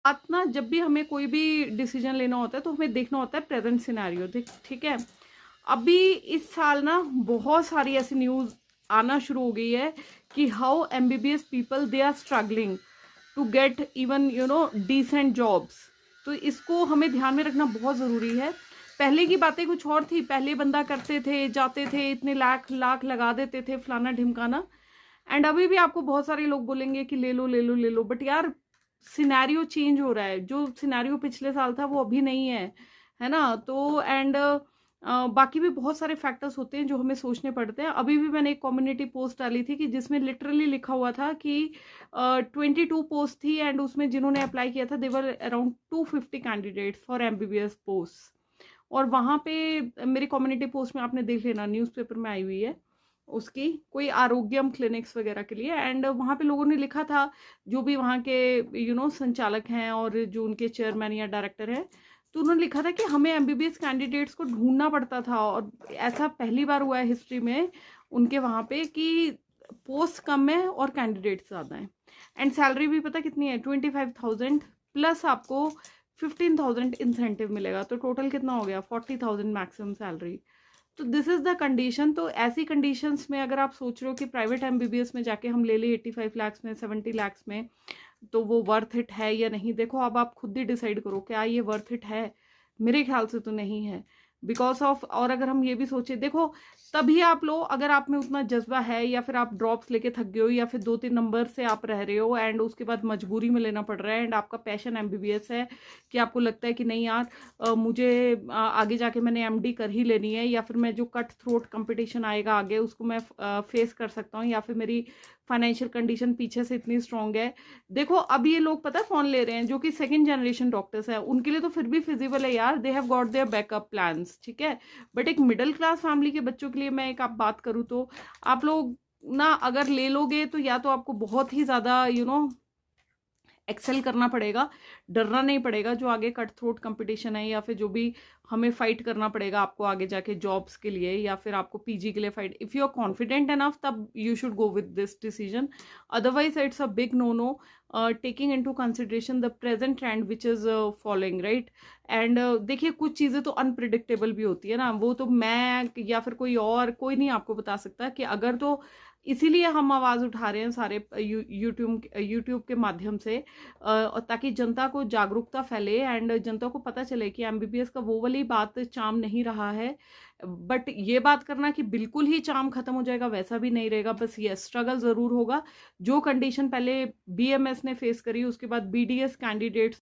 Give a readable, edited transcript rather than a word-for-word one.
बात ना, जब भी हमें कोई भी डिसीजन लेना होता है तो हमें देखना होता है प्रेजेंट सिनेरियो, ठीक है। अभी इस साल ना बहुत सारी ऐसी न्यूज आना शुरू हो गई है कि how MBBS people they are struggling to get even decent jobs. तो इसको हमें ध्यान में रखना बहुत ज़रूरी है। पहले की बातें कुछ और थी, पहले बंदा करते थे, जाते थे, इतने लाख लाख लगा देते थे, फलाना ढिमकाना। एंड अभी भी आपको बहुत सारे लोग बोलेंगे कि ले लो ले लो ले लो, बट यार सिनेरियो चेंज हो रहा है। जो सिनेरियो पिछले साल था वो अभी नहीं है ना। तो एंड बाकी भी बहुत सारे फैक्टर्स होते हैं जो हमें सोचने पड़ते हैं। अभी भी मैंने एक कम्युनिटी पोस्ट डाली थी कि जिसमें लिटरली लिखा हुआ था कि 22 पोस्ट थी, एंड उसमें जिन्होंने अप्लाई किया था there were around 250 candidates for MBBS post. और वहां पे मेरी कम्युनिटी पोस्ट में आपने देख लेना, न्यूज़पेपर में आई हुई है उसकी, कोई आरोग्यम क्लिनिक्स वगैरह के लिए। एंड वहां पे लोगों ने लिखा था, जो भी वहां के संचालक हैं और जो उनके चेयरमैन या डायरेक्टर हैं, तो उन्होंने लिखा था कि हमें एमबीबीएस कैंडिडेट्स को ढूंढना पड़ता था, और ऐसा पहली बार हुआ है हिस्ट्री में उनके वहां पे कि पोस्ट कम है और कैंडिडेट्स ज्यादा हैं। एंड सैलरी भी पता कितनी है, 25,000 प्लस आपको 15,000 इंसेंटिव मिलेगा, तो टोटल कितना हो गया, 40,000 मैक्सिमम सैलरी। तो दिस इज द कंडीशन। तो ऐसी कंडीशंस में अगर आप सोच रहे हो कि प्राइवेट एमबीबीएस में जाके हम ले लें 85 लाख में, 70 लाख में, तो वो वर्थ इट है या नहीं, देखो अब आप खुद ही डिसाइड करो क्या ये वर्थ इट है। मेरे ख्याल से तो नहीं है, बिकॉज ऑफ, और अगर हम ये भी सोचे, देखो तभी आप लो अगर आप में उतना जज्बा है, या फिर आप ड्रॉप्स लेके थक गए हो, या फिर 2-3 नंबर से आप रह रहे हो एंड उसके बाद मजबूरी में लेना पड़ रहा है, एंड आपका पैशन एमबीबीएस है, कि आपको लगता है कि नहीं यार मुझे आगे जाके मैंने एमडी कर ही लेनी है, या फिर मैं जो कट थ्रोट कंपटीशन आएगा आगे उसको मैं फेस कर सकता हूँ, या फिर मेरी फाइनेंशियल कंडीशन पीछे से इतनी स्ट्रांग है। देखो अब ये लोग पता है कौन ले रहे हैं, जो कि सेकंड जनरेशन डॉक्टर्स हैं, उनके लिए तो फिर भी फिजिबल है यार, they have got their backup plans, ठीक है। बट एक मिडिल क्लास फैमिली के बच्चों के लिए मैं एक आप बात करूँ तो आप लोग ना अगर ले लोगे तो या तो आपको बहुत ही ज्यादा एक्सेल करना पड़ेगा, डरना नहीं पड़ेगा जो आगे कट थ्रोट कंपटीशन है, या फिर जो भी हमें फाइट करना पड़ेगा आपको आगे जाके जॉब्स के लिए, या फिर आपको पीजी के लिए fight. If you are confident enough तब you should go with this decision, otherwise it's a big no no, taking into consideration the present trend which is following, right. And देखिए कुछ चीज़ें तो अनप्रिडिक्टेबल भी होती है ना, वो तो मैं या फिर कोई और कोई नहीं आपको बता सकता कि अगर, तो इसीलिए हम आवाज़ उठा रहे हैं सारे यूट्यूब के माध्यम से, और ताकि जनता को जागरूकता फैले एंड जनता को पता चले कि एमबीबीएस का वो वाली बात चाम नहीं रहा है। बट ये बात करना कि बिल्कुल ही चाम खत्म हो जाएगा वैसा भी नहीं रहेगा, बस ये स्ट्रगल जरूर होगा। जो कंडीशन पहले बीएमएस ने फेस करी, उसके बाद बीडीएस कैंडिडेट्स